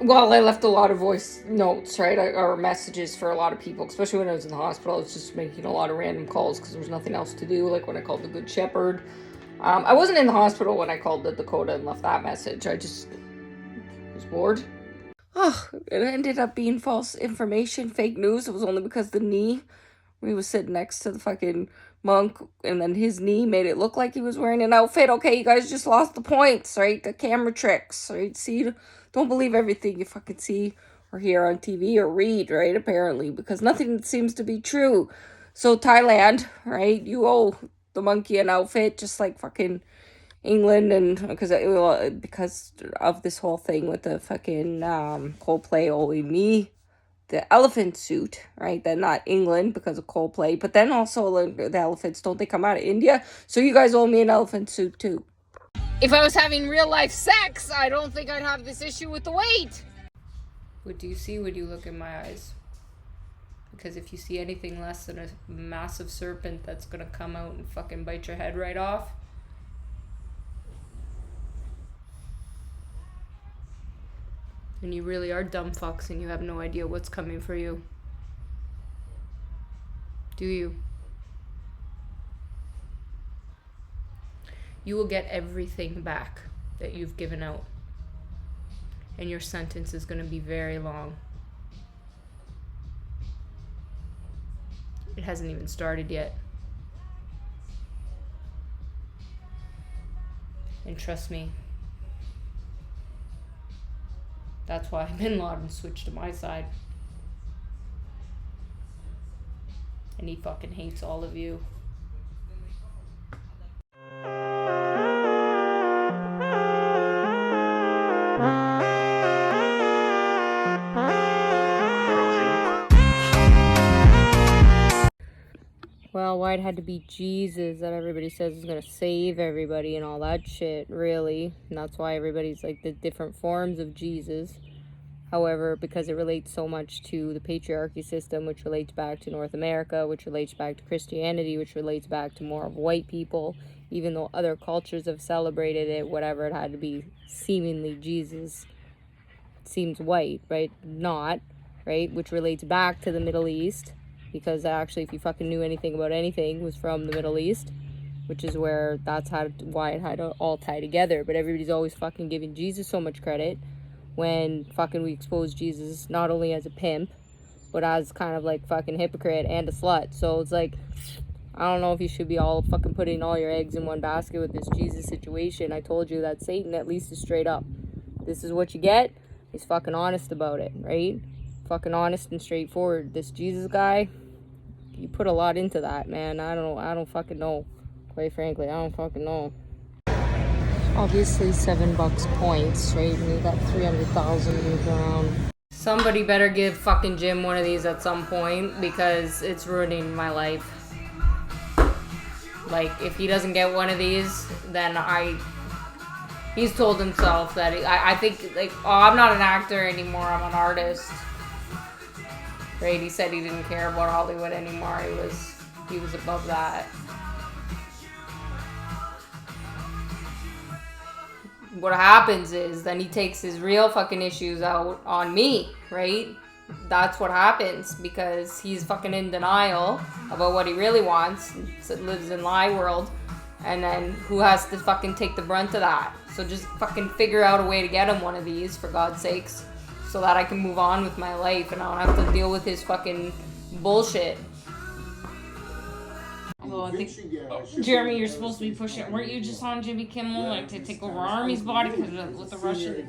S1: Well, I left a lot of voice notes, right, or messages for a lot of people, especially when I was in the hospital. I was just making a lot of random calls because there was nothing else to do, like when I called the Good Shepherd. I wasn't in the hospital when I called the Dakota and left that message. I just was bored. Oh, it ended up being false information, fake news. It was only because the knee, when he was sitting next to the fucking monk, and then his knee made it look like he was wearing an outfit. Okay, you guys just lost the points, right? The camera tricks, right? See, don't believe everything you fucking see or hear on TV or read, right? Apparently, because nothing seems to be true. So Thailand, right? You owe the monkey an outfit, just like fucking England, and because of this whole thing with the fucking Coldplay owing me the elephant suit, right? Then not England because of Coldplay, but then also the elephants, don't they come out of India? So you guys owe me an elephant suit too. If I was having real life sex, I don't think I'd have this issue with the weight. What do you see when you look in my eyes? Because if you see anything less than a massive serpent that's gonna come out and fucking bite your head right off, and you really are dumb fucks and you have no idea what's coming for you. Do you? You will get everything back that you've given out. And your sentence is going to be very long. It hasn't even started yet. And trust me, that's why Bin Laden switched to my side. And he fucking hates all of you. Well, why it had to be Jesus that everybody says is going to save everybody and all that shit, really. And that's why everybody's like the different forms of Jesus. However, because it relates so much to the patriarchy system, which relates back to North America, which relates back to Christianity, which relates back to more of white people, even though other cultures have celebrated it, whatever, it had to be seemingly Jesus. It seems white, right? Not. right? Which relates back to the Middle East, because actually, if you fucking knew anything about anything, it was from the Middle East, which is where why it had to all tie together. But everybody's always fucking giving Jesus so much credit when fucking we expose Jesus not only as a pimp, but as kind of like fucking hypocrite and a slut. So it's like, I don't know if you should be all fucking putting all your eggs in one basket with this Jesus situation. I told you that Satan at least is straight up. This is what you get. He's fucking honest about it, right? Fucking honest and straightforward. This Jesus guy, you put a lot into that, man. I don't fucking know. Quite frankly, I don't fucking know. Obviously $7 points, right? And you got 300,000 moved around. Somebody better give fucking Jim one of these at some point, because it's ruining my life. Like, if he doesn't get one of these, then he's told himself that I think, like, oh, I'm not an actor anymore, I'm an artist. Right? He said he didn't care about Hollywood anymore. He was above that. What happens is then he takes his real fucking issues out on me, right? That's what happens, because he's fucking in denial about what he really wants, lives in lie world, and then who has to fucking take the brunt of that? So just fucking figure out a way to get him one of these, for God's sakes, so that I can move on with my life and I don't have to deal with his fucking bullshit.
S2: Although I think, Jeremy, you're supposed to be pushing. Weren't you just on Jimmy Kimmel, like, to take over Army's body because with the Russian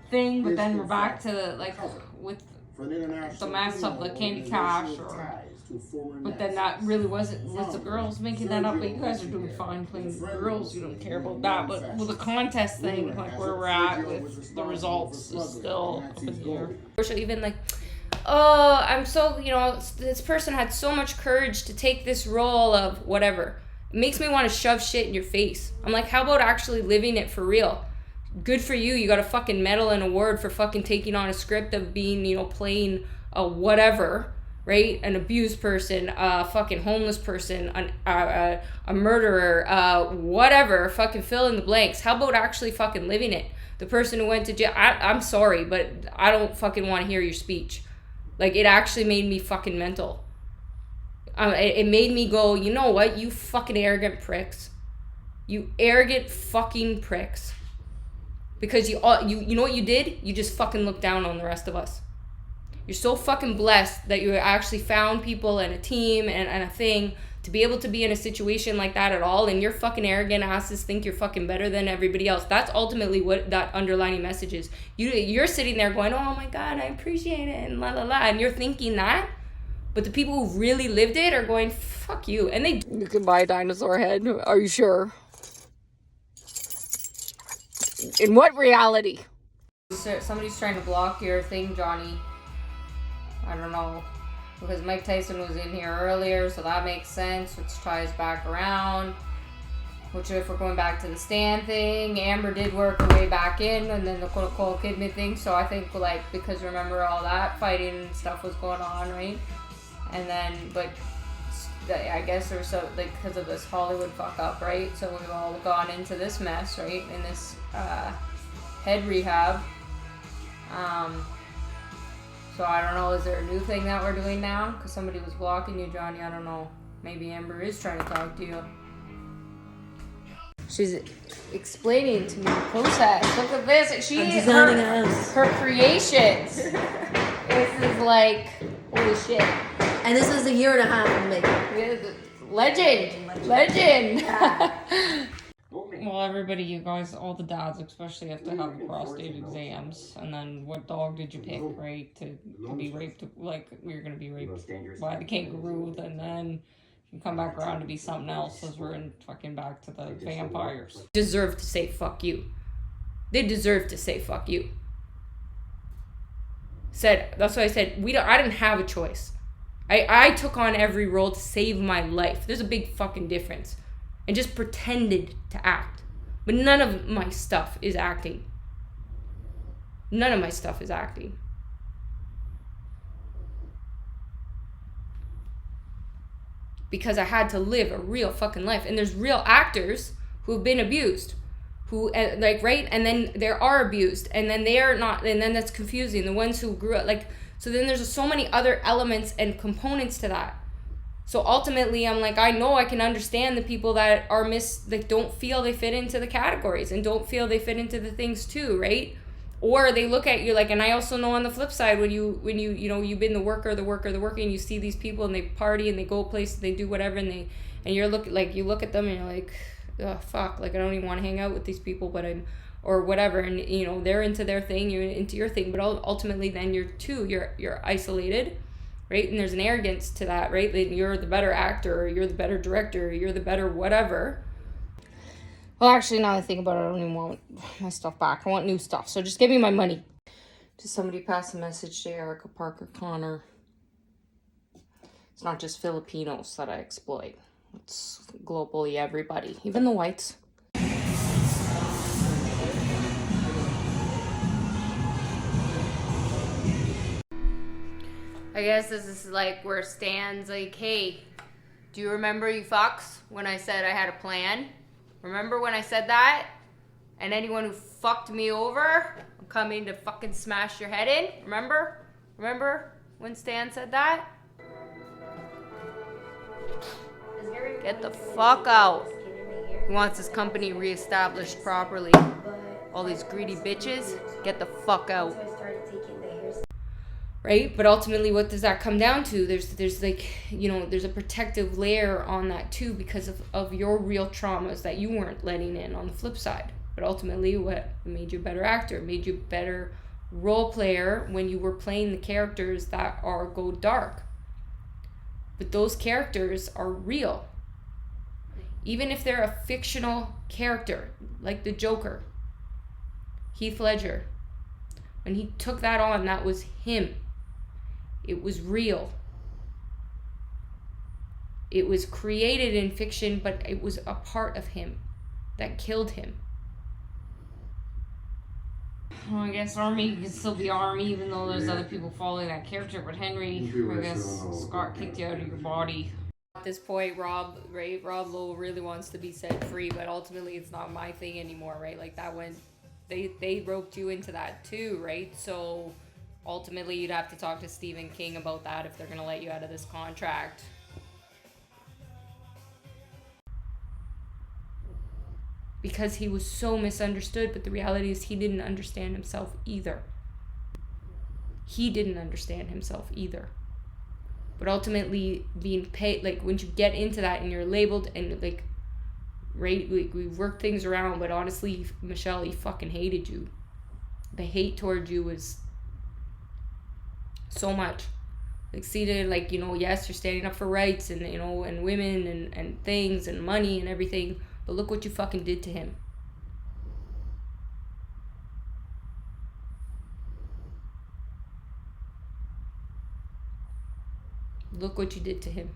S2: thing? But then we're back to like with the mess of the Candy Cash, but then that really was the girls making that up. But you guys are doing fine playing the girls. You don't care about that. But with the contest thing, like where we're at with the results is still up in the air.
S1: Even like, oh, I'm so, this person had so much courage to take this role of whatever. It makes me want to shove shit in your face. I'm like, how about actually living it for real? Good for you. You got a fucking medal and award for fucking taking on a script of being, playing a whatever, right? An abused person, a fucking homeless person, a murderer, whatever. Fucking fill in the blanks. How about actually fucking living it? The person who went to jail, I'm sorry, but I don't fucking want to hear your speech. Like, it actually made me fucking mental. It made me go, you know what, you fucking arrogant pricks. You arrogant fucking pricks. Because you know what you did? You just fucking looked down on the rest of us. You're so fucking blessed that you actually found people and a team and a thing to be able to be in a situation like that at all, and your fucking arrogant asses think you're fucking better than everybody else. That's ultimately what that underlining message is. You're sitting there going, oh my God, I appreciate it, and la la la, and you're thinking that, but the people who really lived it are going, fuck you. And you can buy a dinosaur head. Are you sure? In what reality? Somebody's trying to block your thing, Johnny. I don't know. Because Mike Tyson was in here earlier, so that makes sense, which ties back around. Which, if we're going back to the Stan thing, Amber did work her way back in, and then the Nicole Kidman thing, so I think, like, because remember all that fighting and stuff was going on, right? And then, but I guess there was so, like, because of this Hollywood fuck up, right? So we've all gone into this mess, right? In this head rehab. So I don't know, is there a new thing that we're doing now? Because somebody was blocking you, Johnny, I don't know. Maybe Amber is trying to talk to you. She's explaining to me the process. Look at this. She is her creations. This is like, holy shit.
S3: And this is a year and a half in the making.
S1: Legend.
S2: Well, everybody, you guys, all the dads especially have to have prostate exams. And then what dog did you pick, right? To be raped, like, you're going to be raped by the kangaroo, and then you come back around to be something else as we're in fucking back to the vampires.
S1: Deserve to say fuck you. They deserve to say fuck you. That's why I said, I didn't have a choice. I took on every role to save my life. There's a big fucking difference. And just pretended to act. But none of my stuff is acting. None of my stuff is acting. Because I had to live a real fucking life. And there's real actors who have been abused. Who, like, right? And then they are abused. And then they are not. And then that's confusing. The ones who grew up, like,
S2: So then there's so many other elements and components to that. So ultimately, I'm like, I know I can understand the people that are that don't feel they fit into the categories and don't feel they fit into the things too, right? Or they look at you like, and I also know on the flip side, when you you've been the worker, and you see these people and they party and they go places, they do whatever, and you look at them and you're like, oh, fuck, like I don't even want to hang out with these people, but or whatever, and they're into their thing, you're into your thing, but ultimately then you're isolated. Right? And there's an arrogance to that, right? That you're the better actor, or you're the better director, or you're the better whatever. Well, actually, now that I think about it, I don't even want my stuff back. I want new stuff. So just give me my money. Did somebody pass a message to Erica Parker Connor? It's not just Filipinos that I exploit. It's globally everybody, even the whites.
S1: I guess this is like where Stan's like, hey, do you remember, you fucks, when I said I had a plan? Remember when I said that? And anyone who fucked me over, I'm coming to fucking smash your head in? Remember? Remember when Stan said that? Get the fuck out. He wants his company reestablished properly. All these greedy bitches, get the fuck out.
S2: Right? But ultimately, what does that come down to? There's like, there's a protective layer on that too, because of your real traumas that you weren't letting in on the flip side. But ultimately, what made you a better actor, made you a better role player when you were playing the characters that go dark. But those characters are real. Even if they're a fictional character, like the Joker, Heath Ledger, when he took that on, that was him. It was real. It was created in fiction, but it was a part of him that killed him. Well, I guess Army can still be Army, even though there's other people following that character. But Henry, I guess Scott kicked you out of your body.
S1: At this point, Rob Lowe really wants to be set free, but ultimately it's not my thing anymore, right? Like that went, they roped you into that too, right? So ultimately, you'd have to talk to Stephen King about that if they're going to let you out of this contract.
S2: Because he was so misunderstood, but the reality is he didn't understand himself either. He didn't understand himself either. But ultimately, being paid, like when you get into that and you're labeled and like, right, we work things around, but honestly, Michelle, he fucking hated you. The hate towards you was so much. Like, seated, like, yes, you're standing up for rights and, and women and things and money and everything, but look what you fucking did to him. Look what you did to him.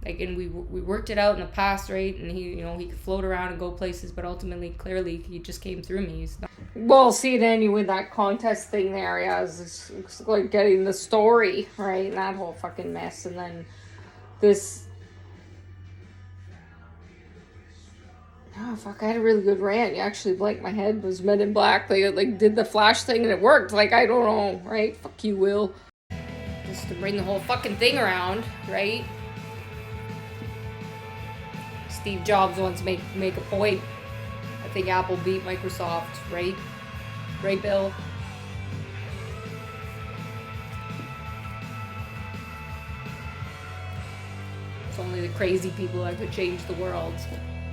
S2: Like, and we worked it out in the past, right? And he could float around and go places, but ultimately, clearly, he just came through me. Well, see, then you win that contest thing there, yeah, it's like getting the story, right? And that whole fucking mess, and then this. Oh, fuck, I had a really good rant. You actually blanked my head. Was Men in Black. They, did the Flash thing and it worked. Like, I don't know, right? Fuck you, Will. Just to bring the whole fucking thing around, right? Steve Jobs wants to make a point. I think Apple beat Microsoft, right? Right, Bill? It's only the crazy people that could change the world.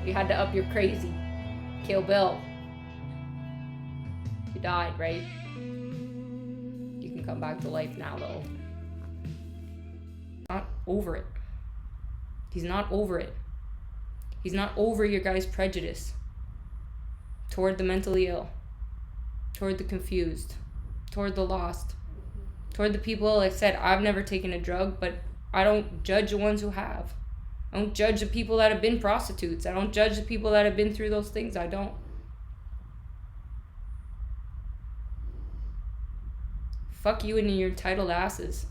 S2: You had to up your crazy. Kill Bill. You died, right? You can come back to life now, though. Not over it. He's not over it. He's not over your guys' prejudice toward the mentally ill, toward the confused, toward the lost, toward the people. Like I said, I've never taken a drug, but I don't judge the ones who have. I don't judge the people that have been prostitutes. I don't judge the people that have been through those things. I don't. Fuck you and your entitled asses.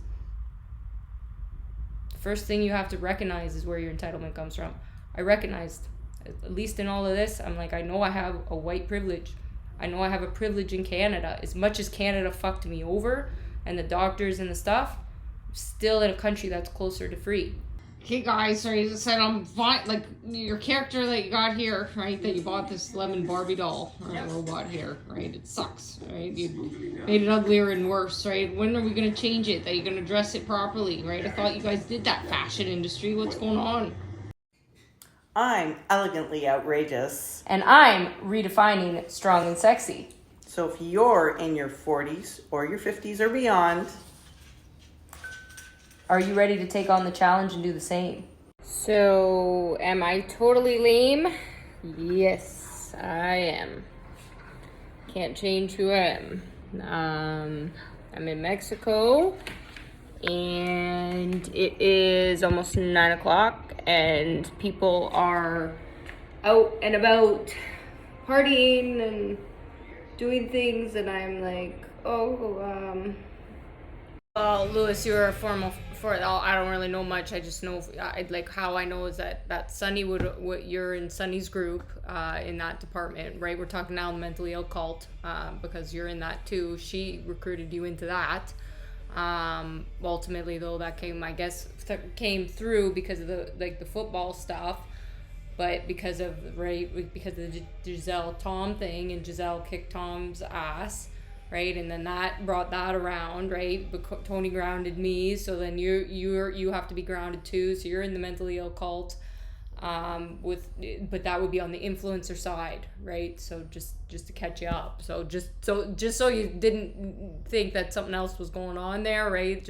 S2: The first thing you have to recognize is where your entitlement comes from. I recognized, at least in all of this, I'm like, I know I have a white privilege. I know I have a privilege in Canada. As much as Canada fucked me over and the doctors and the stuff, I'm still in a country that's closer to free. Okay, guys, so as I said, I'm fine. Like, your character that you got here, right, that you bought this lemon Barbie doll, or robot here, right, it sucks, right? You made it uglier and worse, right? When are we going to change it? That you're going to dress it properly, right? I thought you guys did that fashion industry. What's going on?
S4: I'm elegantly outrageous.
S1: And I'm redefining strong and sexy.
S4: So if you're in your 40s or your 50s or beyond,
S1: are you ready to take on the challenge and do the same? So, am I totally lame? Yes, I am. Can't change who I am. I'm in Mexico, and it is almost 9 o'clock, and people are out and about partying and doing things, and I'm like, well, Lewis, you're a formal for it all. I don't really know much. I just know, like, how I know is that Sunny you're in Sunny's group, in that department, right? We're talking now the mentally ill cult, because you're in that too. She recruited you into that. Ultimately, though, that came through because of the football stuff, but because of the Giselle Tom thing, and Giselle kicked Tom's ass. Right, and then that brought that around, right? But Tony grounded me, so then you have to be grounded too. So you're in the mentally ill cult, but that would be on the influencer side, right? So just to catch you up, so just so you didn't think that something else was going on there, right?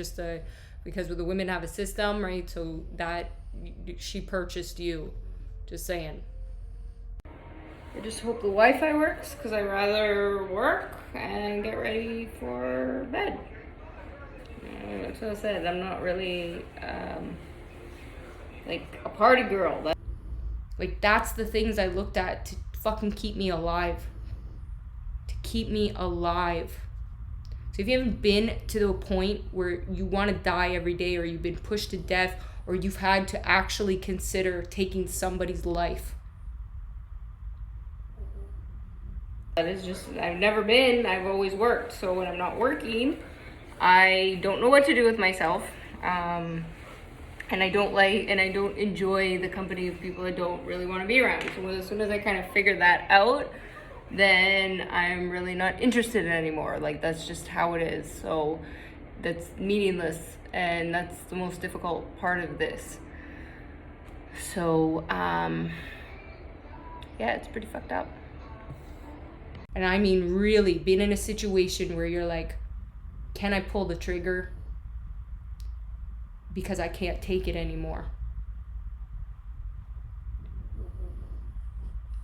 S1: Because the women have a system, right? So that she purchased you, just saying. I just hope the Wi-Fi works, because I'd rather work and get ready for bed. That's what I said. I'm not really like a party girl. That's the things I looked at to fucking keep me alive. To keep me alive. So if you haven't been to the point where you want to die every day, or you've been pushed to death, or you've had to actually consider taking somebody's life, that is just, I've never been, I've always worked. So when I'm not working, I don't know what to do with myself. And I don't enjoy the company of people I don't really want to be around. So as soon as I kind of figure that out, then I'm really not interested in it anymore. Like, that's just how it is. So that's meaningless, and that's the most difficult part of this. So, yeah, it's pretty fucked up. And I mean, really, being in a situation where you're like, can I pull the trigger? Because I can't take it anymore.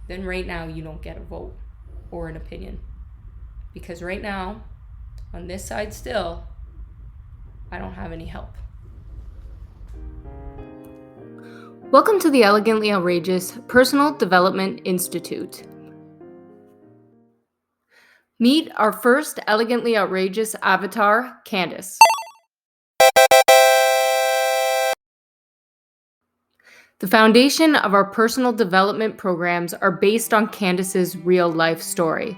S1: Then right now you don't get a vote or an opinion. Because right now, on this side still, I don't have any help. Welcome to the Elegantly Outrageous Personal Development Institute. Meet our first elegantly outrageous avatar, Candace. The foundation of our personal development programs are based on Candace's real life story.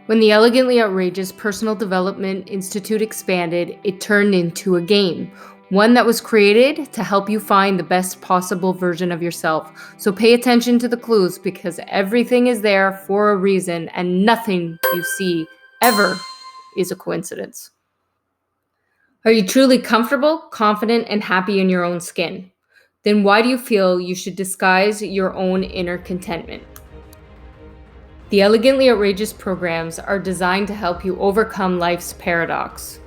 S1: When the Elegantly Outrageous Personal Development Institute expanded, it turned into a game. One that was created to help you find the best possible version of yourself. So pay attention to the clues, because everything is there for a reason, and nothing you see ever is a coincidence. Are you truly comfortable, confident, and happy in your own skin? Then why do you feel you should disguise your own inner contentment? The Elegantly Outrageous programs are designed to help you overcome life's paradox.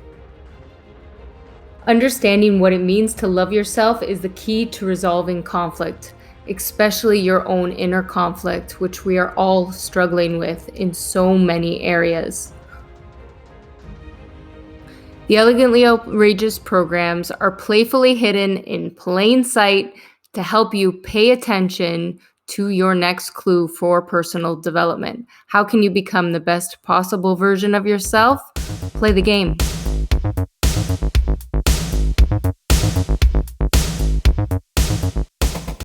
S1: Understanding what it means to love yourself is the key to resolving conflict, especially your own inner conflict, which we are all struggling with in so many areas. The Elegantly Outrageous programs are playfully hidden in plain sight to help you pay attention to your next clue for personal development. How can you become the best possible version of yourself? Play the game.